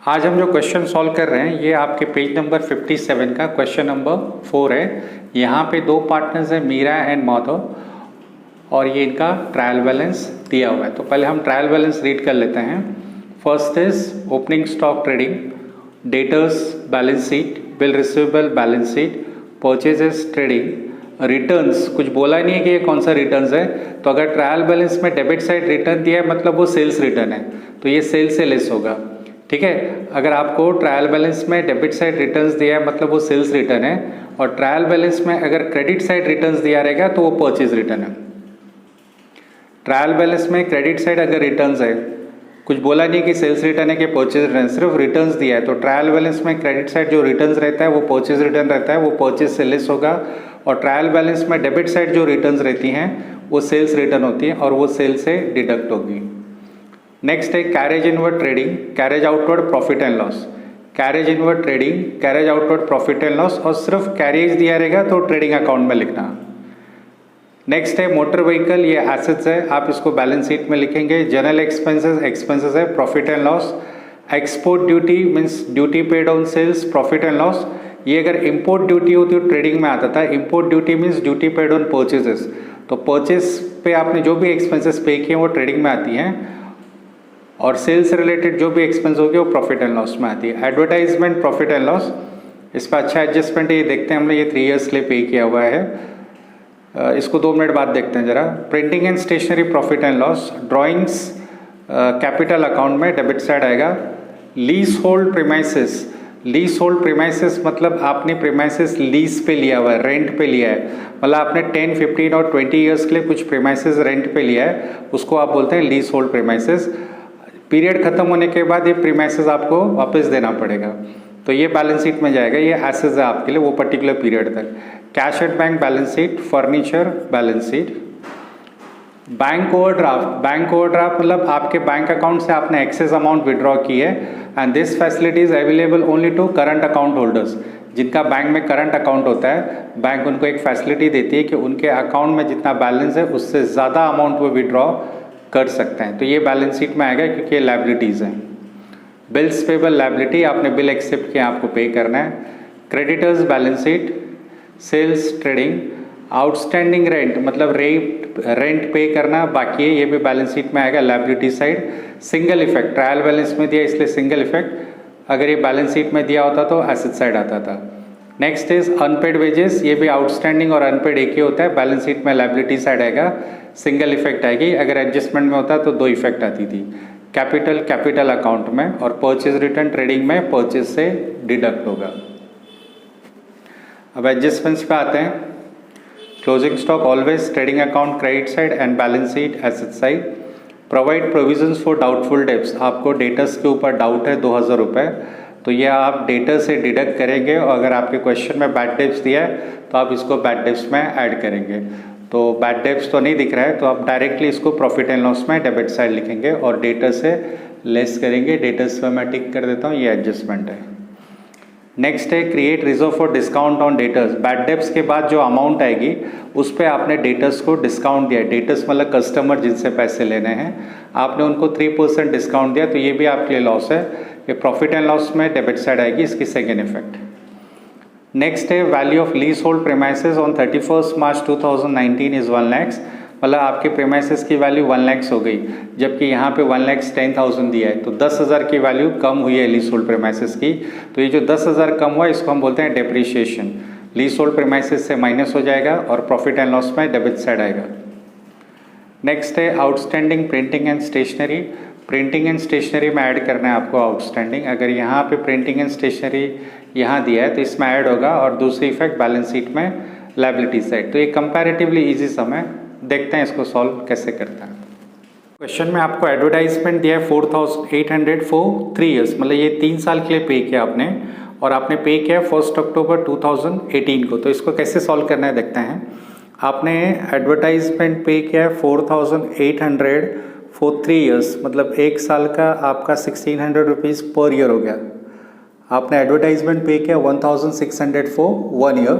आज हम जो क्वेश्चन सॉल्व कर रहे हैं ये आपके पेज नंबर 57 का क्वेश्चन नंबर 4 है। यहाँ पे दो पार्टनर्स हैं, मीरा एंड माधव, और ये इनका ट्रायल बैलेंस दिया हुआ है। तो पहले हम ट्रायल बैलेंस रीड कर लेते हैं। First is opening stock trading, debtors balance sheet, bill receivable balance sheet, purchases trading, returns कुछ बोला नहीं है कि ये कौन सा रिटर्न्स है। तो अगर ट्रायल बैलेंस में डेबिट साइड रिटर्न दिया है मतलब वो सेल्स रिटर्न है, तो ये सेल से लेस होगा। ठीक है, अगर आपको ट्रायल बैलेंस में डेबिट साइड रिटर्न्स दिया है मतलब वो सेल्स रिटर्न है, और ट्रायल बैलेंस में अगर क्रेडिट साइड रिटर्न्स दिया रहेगा तो वो परचेज रिटर्न है। ट्रायल बैलेंस में क्रेडिट साइड अगर रिटर्न्स है, कुछ बोला नहीं कि सेल्स रिटर्न है कि परचेज रिटर्न, सिर्फ रिटर्न्स दिया है, तो ट्रायल बैलेंस में क्रेडिट साइड जो रिटर्न्स रहता है वो परचेज रिटर्न रहता है, वो परचेज से लेस होगा। और ट्रायल बैलेंस में डेबिट साइड जो रिटर्न्स रहती हैं वो सेल्स रिटर्न होती है और वो सेल से डिडक्ट होगी। नेक्स्ट है carriage inward trading, carriage outward profit and loss. Carriage inward trading, carriage outward profit and loss, और सिर्फ कैरेज दिया रहेगा तो ट्रेडिंग अकाउंट में लिखना। नेक्स्ट है मोटर व्हीकल, ये एसेट्स है, आप इसको बैलेंस शीट में लिखेंगे। जनरल एक्सपेंसेस, एक्सपेंसेस है, profit and loss. Export duty means duty paid on sales, profit and loss. ये अगर इम्पोर्ट ड्यूटी होती तो ट्रेडिंग में आता था। Import duty means duty paid on purchases, तो परचेज पे आपने जो भी एक्सपेंसेस पे किए वो ट्रेडिंग में आती हैं, और सेल्स से रिलेटेड जो भी एक्सपेंस होगी वो प्रॉफिट एंड लॉस में आती है। एडवर्टाइजमेंट प्रॉफिट एंड लॉस, इस पर अच्छा एडजस्टमेंट है, ये देखते हैं हमने, ये 3 ईयर्स के लिए पे किया हुआ है। इसको 2 मिनट बाद देखते हैं जरा। Printing and stationery profit and loss, drawings capital account में डेबिट साइड आएगा। Lease hold premises, lease hold premises मतलब आपने प्रीमाइसेस लीज पे लिया हुआ है, रेंट पे लिया है, मतलब आपने 10, 15 और 20 ईयर्स के लिए कुछ प्रीमाइसेस रेंट पे लिया है, उसको आप बोलते हैं लीज होल्ड प्रीमाइसेस। पीरियड खत्म होने के बाद ये प्रीमाइसेस आपको वापस देना पड़ेगा, तो ये बैलेंस शीट में जाएगा, ये एसेट्स है आपके लिए वो पर्टिकुलर पीरियड तक। Cash at bank balance sheet, furniture balance sheet. Bank overdraft, bank overdraft मतलब आपके बैंक अकाउंट से आपने एक्सेस अमाउंट विड्रॉ की है, and this facility is available only to current account holders. जिनका बैंक में करंट अकाउंट होता है, बैंक उनको एक फैसिलिटी देती है कि उनके अकाउंट में जितना बैलेंस है उससे ज़्यादा अमाउंट वो विड्रॉ कर सकते हैं, तो ये बैलेंस शीट में आएगा क्योंकि ये लायबिलिटीज़ हैं। बिल्स पेबल लायबिलिटी, आपने बिल एक्सेप्ट किया, आपको पे करना है। Creditors balance sheet, sales trading, outstanding rent मतलब रेंट पे करना बाकी है, ये भी बैलेंस शीट में आएगा liability side. Single effect, trial balance में दिया इसलिए सिंगल इफेक्ट, अगर ये बैलेंस शीट में दिया होता तो एसेट साइड आता था। नेक्स्ट इज अनपेड वेजेस, ये भी आउटस्टैंडिंग और अनपेड एक ही होता है, बैलेंस शीट में लायबिलिटी साइड आएगा, सिंगल इफेक्ट आएगी। अगर एडजस्टमेंट में होता तो 2 इफेक्ट आती थी। कैपिटल, कैपिटल अकाउंट में, और परचेज रिटर्न ट्रेडिंग में परचेज से डिडक्ट होगा। अब एडजस्टमेंट्स पे आते हैं। Closing stock always trading account credit side and balance sheet asset side. Provide provisions for doubtful debts, आपको डेटर्स के ऊपर डाउट है 2000 रुपये, तो ये आप डेटर से डिडक्ट करेंगे, और अगर आपके क्वेश्चन में बैड डेब्ट्स दिया है तो आप इसको बैड डेब्ट्स में ऐड करेंगे। तो बैड डेब्ट्स तो नहीं दिख रहा है, तो आप डायरेक्टली इसको प्रॉफिट एंड लॉस में डेबिट साइड लिखेंगे और डेटर से लेस करेंगे। डेटर्स पे मैं टिक कर देता हूँ, ये एडजस्टमेंट है। नेक्स्ट है create reserve for discount on debtors. Bad debts के बाद जो अमाउंट आएगी उस पर आपने डेटर्स को डिस्काउंट दिया। डेटर्स मतलब कस्टमर जिनसे पैसे लेने हैं, आपने उनको 3% डिस्काउंट दिया, तो ये भी आपके लिए लॉस है, ये प्रॉफिट एंड लॉस में डेबिट साइड आएगी, इसकी सेकेंड इफेक्ट। नेक्स्ट है value of lease hold premises on 31 March 2019 is 1 lakh, मतलब आपके प्रीमाइसेस की वैल्यू 1 लाख हो गई, जबकि यहाँ पे 1,10,000 दिया है, तो 10,000 की वैल्यू कम हुई है लीज होल्ड प्रीमाइसेस की। तो ये जो 10,000 कम हुआ इसको हम बोलते हैं डेप्रिशिएशन। लीज होल्ड प्रीमाइसेस से माइनस हो जाएगा और प्रॉफिट एंड लॉस में डेबिट साइड आएगा। नेक्स्ट है outstanding printing and stationery. Printing and stationery में ऐड करना है आपको आउटस्टैंडिंग। अगर यहाँ पे प्रिंटिंग एंड स्टेशनरी यहाँ दिया है तो इसमें ऐड होगा, और दूसरी इफेक्ट बैलेंस शीट में लायबिलिटी साइड। तो ये कंपैरेटिवली इजी सम है, देखते हैं इसको सॉल्व कैसे करता है। क्वेश्चन में आपको एडवर्टाइजमेंट दिया है 4,800 फॉर 3 ईयर्स, मतलब ये 3 साल के लिए पे किया आपने, और आपने पे किया 1 अक्टूबर 2018 को। तो इसको कैसे सॉल्व करना है देखते हैं। आपने एडवर्टाइजमेंट पे किया है 4,800 फॉर 3 ईयर्स, मतलब 1 साल का आपका 1,600 रुपीज़ पर ईयर हो गया। आपने एडवर्टाइजमेंट पे किया 1,600 फॉर 1 ईयर,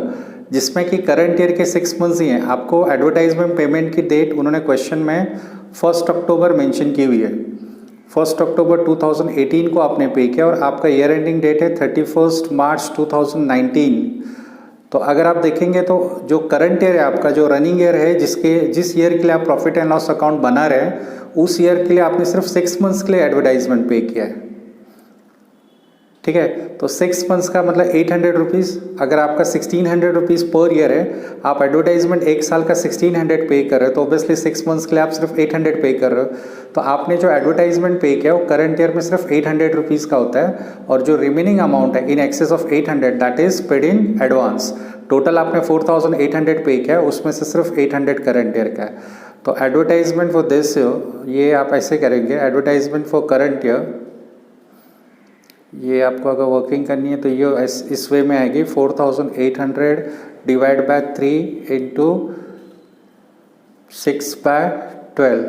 जिसमें कि करंट ईयर के 6 मंथ्स ही हैं। आपको एडवर्टाइजमेंट पेमेंट की डेट उन्होंने क्वेश्चन में 1 अक्टूबर मेंशन की हुई है, 1 अक्टूबर 2018 को आपने पे किया और आपका ईयर एंडिंग डेट है 31 मार्च 2019। तो अगर आप देखेंगे तो जो करंट ईयर है आपका, जो रनिंग ईयर है, जिस ईयर के लिए आप प्रॉफिट एंड लॉस अकाउंट बना रहे हैं, उस ईयर के लिए आपने सिर्फ 6 मंथ्स के लिए एडवर्टाइजमेंट पे किया है। ठीक है, तो 6 मंथ्स का मतलब 800 रुपीज़। अगर आपका 1600 रुपीज़ पर ईयर है, आप एडवर्टाइजमेंट एक साल का 1600 पे कर रहे हो, तो ऑब्वियसली 6 मंथ्स के लिए आप सिर्फ 800 पे कर रहे हो। तो आपने जो एडवर्टाइजमेंट पे किया वो करंट ईयर में सिर्फ 800 रुपीज़ का होता है, और जो रिमेनिंग अमाउंट है in excess of 800 that is paid in advance. Total आपने 4800 पे किया है, उसमें से सिर्फ 800 करंट ईयर का है। तो एडवर्टाइजमेंट फॉर दिस, ये आप ऐसे करेंगे, एडवर्टाइजमेंट फॉर करंट ईयर, ये आपको अगर वर्किंग करनी है तो ये इस वे में आएगी 4800 डिवाइड बाय 3 इंटू 6/12,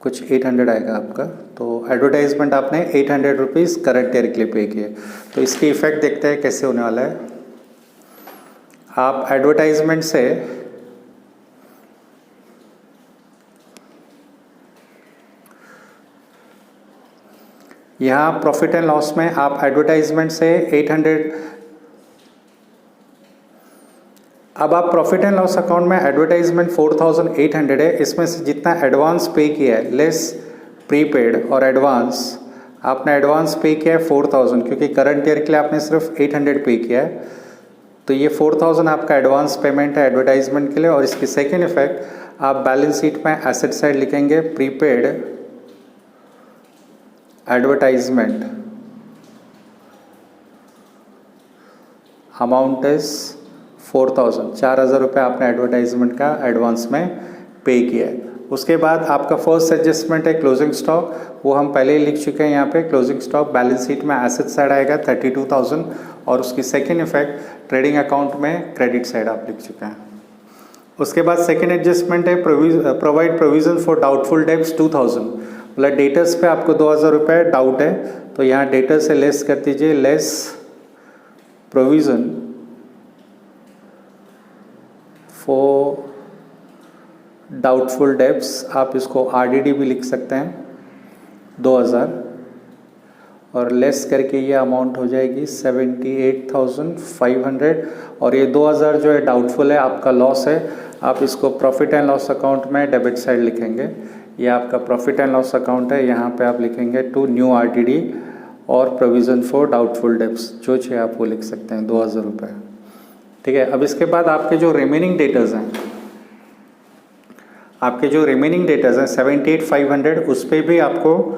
कुछ 800 आएगा आपका। तो एडवर्टाइजमेंट आपने 800 रुपीज़ करंट ईयर के लिए पे किए। तो इसकी इफेक्ट देखते हैं कैसे होने वाला है। आप एडवर्टाइजमेंट से यहाँ प्रॉफिट एंड लॉस में आप एडवर्टाइजमेंट से 800, अब आप प्रॉफिट एंड लॉस अकाउंट में एडवर्टाइजमेंट 4800 है, इसमें से जितना एडवांस पे किया है लेस प्रीपेड और एडवांस, आपने एडवांस पे किया है 4000, क्योंकि करंट ईयर के लिए आपने सिर्फ 800 पे किया है। तो ये 4000 आपका एडवांस पेमेंट है एडवर्टाइजमेंट के लिए। और इसकी सेकेंड इफेक्ट, आप बैलेंस शीट में एसेट साइड लिखेंगे प्रीपेड एडवर्टाइजमेंट अमाउंट इज 4000 रुपये आपने एडवर्टाइजमेंट का एडवांस में पे किया है। उसके बाद आपका फर्स्ट एडजस्टमेंट है क्लोजिंग स्टॉक, वो हम पहले ही लिख चुके हैं यहाँ पे। क्लोजिंग स्टॉक बैलेंस शीट में एसेट साइड आएगा 32,000, और उसकी सेकेंड इफेक्ट ट्रेडिंग अकाउंट में क्रेडिट साइड आप लिख चुके हैं। उसके बाद सेकेंड एडजस्टमेंट है provide provision for doubtful debts 2000, मतलब डेटर्स पे आपको 2000 रुपये डाउट है, तो यहाँ डेटर से लेस कर दीजिए, less provision for doubtful debts, आप इसको आरडीडी भी लिख सकते हैं 2000, और लेस करके ये अमाउंट हो जाएगी 78,500। और ये 2000 जो है डाउटफुल है, आपका लॉस है, आप इसको प्रॉफिट एंड लॉस अकाउंट में डेबिट साइड लिखेंगे। ये आपका प्रॉफिट एंड लॉस अकाउंट है, यहाँ पे आप लिखेंगे टू न्यू आरडीडी और प्रोविज़न फॉर डाउटफुल डेब्ट्स, जो छः आप वो लिख सकते हैं 2000 रुपये। ठीक है, अब इसके बाद आपके जो रिमेनिंग डेटर्स हैं, आपके जो रिमेनिंग डेटर्स हैं 78,500, उस पर भी आपको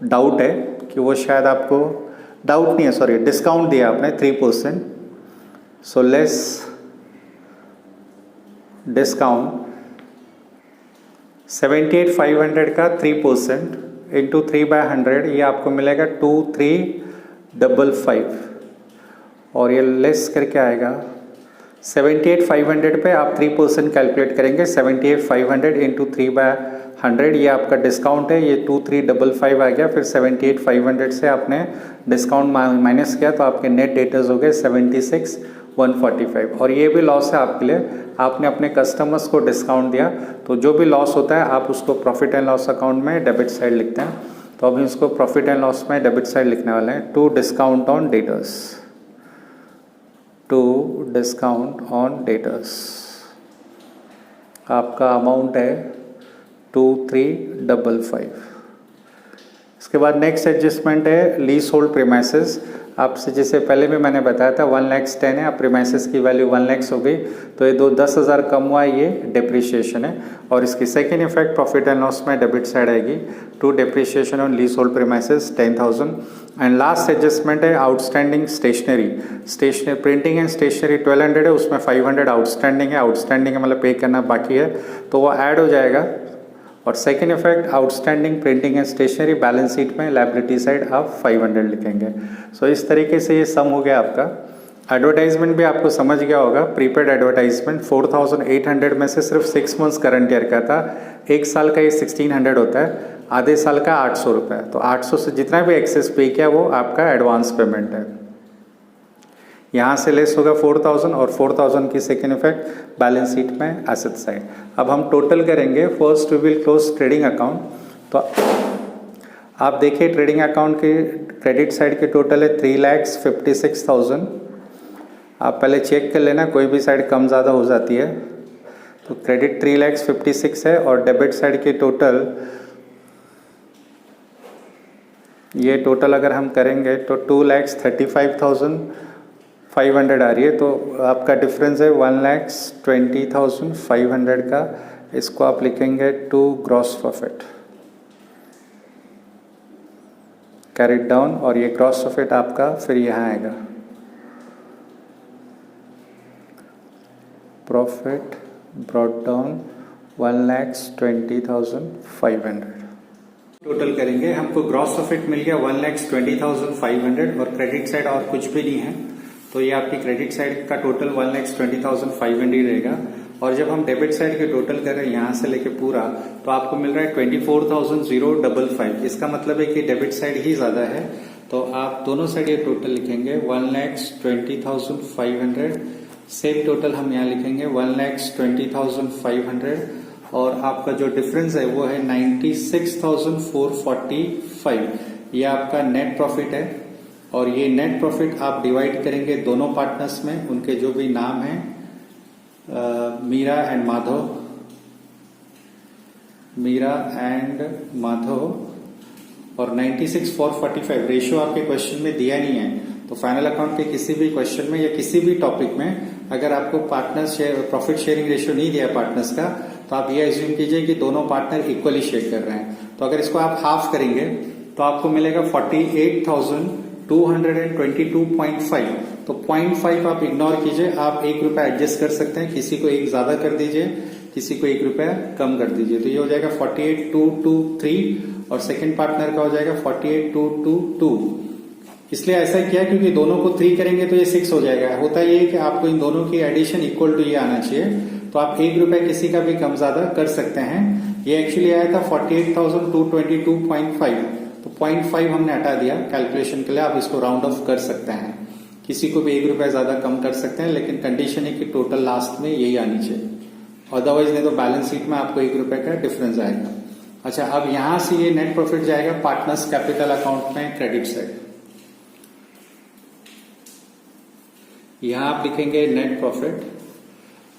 डाउट है कि वो शायद आपको डाउट नहीं है, सॉरी, डिस्काउंट दिया आपने 3%, सो लेस डिस्काउंट 78,500 का 3% इंटू 3/100, ये आपको मिलेगा 2355, और ये लेस करके आएगा 78,500 पे आप 3% कैलकुलेट करेंगे, 78,500 इंटू 3/100, ये आपका डिस्काउंट है, ये 2355 आ गया। फिर 78,500 से आपने डिस्काउंट माइनस किया तो आपके नेट डेटर्स हो गए 76,145, और ये भी लॉस है आपके लिए, आपने अपने कस्टमर्स को डिस्काउंट दिया, तो जो भी लॉस होता है आप उसको प्रॉफिट एंड लॉस अकाउंट में डेबिट साइड लिखते हैं। तो अभी इसको प्रॉफिट एंड लॉस में डेबिट साइड लिखने वाले हैं, to discount on debtors, to discount on debtors, आपका अमाउंट है 2355। इसके बाद नेक्स्ट एडजस्टमेंट है लीज होल्ड प्रीमाइसेस। आपसे जैसे पहले भी मैंने बताया था 1,10,000 है, अब प्रीमाइसेस की वैल्यू 1,00,000 हो गई, तो ये 10,000 कम हुआ, ये डिप्रिशिएशन है। और इसकी second effect profit and loss में डेबिट साइड आएगी, to depreciation on lease hold premises 10,000। And last adjustment है outstanding stationery printing and stationery 1200 है, उसमें 500 आउटस्टैंडिंग है, आउटस्टैंडिंग है मतलब पे करना बाकी है, तो वो ऐड हो जाएगा। और second effect outstanding printing and stationery, balance sheet में लायबिलिटी साइड आप 500 लिखेंगे। सो इस तरीके से ये सम हो गया आपका। एडवर्टाइजमेंट भी आपको समझ गया होगा, प्रीपेड एडवर्टाइजमेंट 4800 में से सिर्फ 6 मंथ्स करंट ईयर का था, एक साल का ये 1600 होता है, आधे साल का 800 रुपये, तो 800 से जितना भी एक्सेस पे किया वो आपका एडवांस पेमेंट है। यहाँ से लेस होगा 4000 और 4000 की सेकेंड इफेक्ट बैलेंस शीट में एसेट साइड। अब हम टोटल करेंगे। First we will close trading account. तो आप देखिए ट्रेडिंग अकाउंट के क्रेडिट साइड के टोटल है 3,56,000। आप पहले चेक कर लेना, कोई भी साइड कम ज़्यादा हो जाती है। तो क्रेडिट 3,56,000 है और डेबिट साइड के टोटल ये टोटल अगर हम करेंगे तो 2,35,500 आ रही है। तो आपका डिफरेंस है 1,20,500 का। इसको आप लिखेंगे to gross profit carried down, और ये ग्रॉस प्रॉफिट आपका फिर यहाँ आएगा प्रॉफिट ब्रॉट डाउन 1,20,500। टोटल करेंगे, हमको ग्रॉस प्रॉफिट मिल गया 1,20,500 और क्रेडिट साइड और कुछ भी नहीं है। तो ये आपकी क्रेडिट साइड का टोटल 1,20,500 ही रहेगा। और जब हम डेबिट साइड के टोटल कर रहे हैं यहाँ से लेके पूरा, तो आपको मिल रहा है 24,055। इसका मतलब है कि डेबिट साइड ही ज्यादा है। तो आप दोनों साइड ये टोटल लिखेंगे 1,20,500। सेम टोटल हम यहाँ लिखेंगे 1,20,500 और आपका जो डिफरेंस है वो है 96,445। ये आपका नेट प्रॉफिट है और ये नेट प्रॉफिट आप डिवाइड करेंगे दोनों पार्टनर्स में, उनके जो भी नाम है मीरा एंड माधव और 96,445 रेशियो आपके क्वेश्चन में दिया नहीं है। तो फाइनल अकाउंट के किसी भी क्वेश्चन में या किसी भी टॉपिक में अगर आपको पार्टनर्स प्रॉफिट शेयरिंग रेशियो नहीं दिया पार्टनर्स का, तो आप ये एज्यूम कीजिए कि दोनों पार्टनर इक्वली शेयर कर रहे हैं। तो अगर इसको आप हाफ करेंगे तो आपको मिलेगा 48,222.5। तो 0.5 आप इग्नोर कीजिए, आप ₹1 एडजस्ट कर सकते हैं, किसी को 1 ज्यादा कर दीजिए, किसी को ₹1 कम कर दीजिए। तो ये हो जाएगा 48,223 और सेकंड पार्टनर का हो जाएगा 48,222। इसलिए ऐसा किया क्योंकि दोनों को 3 करेंगे तो ये 6 हो जाएगा। होता ये है कि आपको इन दोनों की एडिशन इक्वल टू ये आना चाहिए। तो आप ₹1 किसी का भी कम ज्यादा कर सकते हैं। ये एक्चुअली आया था 48,222.5, तो 0.5 हमने हटा दिया कैलकुलेशन के लिए। आप इसको राउंड ऑफ कर सकते हैं, किसी को भी ₹1 ज्यादा कम कर सकते हैं, लेकिन कंडीशन है कि टोटल लास्ट में यही आनी चाहिए। अदरवाइज नहीं तो बैलेंस शीट में आपको ₹1 का डिफरेंस आएगा। अच्छा, अब यहां से ये नेट प्रॉफिट जाएगा पार्टनर्स कैपिटल अकाउंट में क्रेडिट साइड। यहां आप लिखेंगे नेट प्रॉफिट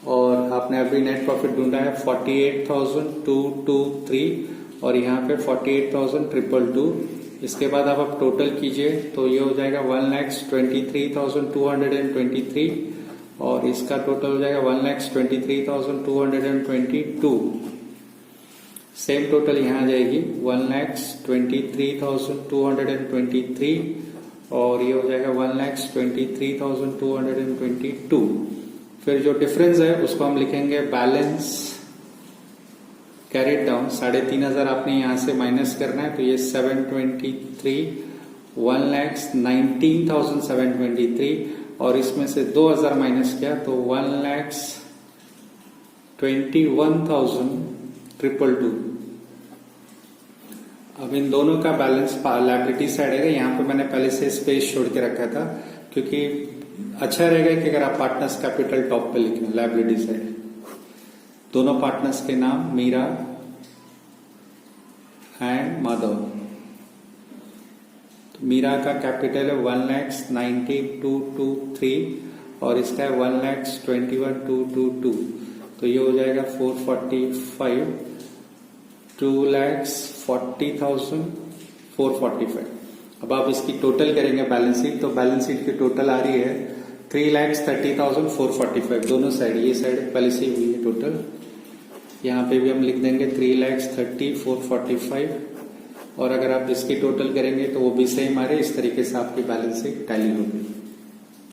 और आपने अभी नेट प्रॉफिट ढूंढा है 48,223 और यहाँ पे 48,222। इसके बाद आप टोटल कीजिए तो ये हो जाएगा 1,23,223 और इसका टोटल हो जाएगा 1,23,222। सेम टोटल यहाँ जाएगी 1,23,223 और ये हो जाएगा 1,23,222। फिर जो डिफरेंस है उसको हम लिखेंगे बैलेंस कैरिड डाउन। 3,500 आपने यहां से माइनस करना है, तो ये 723 1,19,723 और इसमें से 2,000 माइनस किया तो 1,21,222। अब इन दोनों का बैलेंस लायबिलिटी साइड है। यहाँ पे मैंने पहले से स्पेस छोड़ के रखा था क्योंकि अच्छा रहेगा कि अगर आप पार्टनर्स कैपिटल टॉप पे लिखें लायबिलिटी साइड। दोनों पार्टनर्स के नाम मीरा एंड माधव। तो मीरा का कैपिटल है 1,90,223 और इसका है 1,21,222। तो ये हो जाएगा 445 2,40,445। अब आप इसकी टोटल करेंगे बैलेंस शीट, तो बैलेंस शीट की टोटल आ रही है 3,30,445। दोनों साइड, ये साइड पहले से हुई है टोटल, यहाँ पे भी हम लिख देंगे 3,30,445 और अगर आप इसकी टोटल करेंगे तो वो भी सेम आ रहे। इस तरीके से आपकी बैलेंस शीट टैली होगी।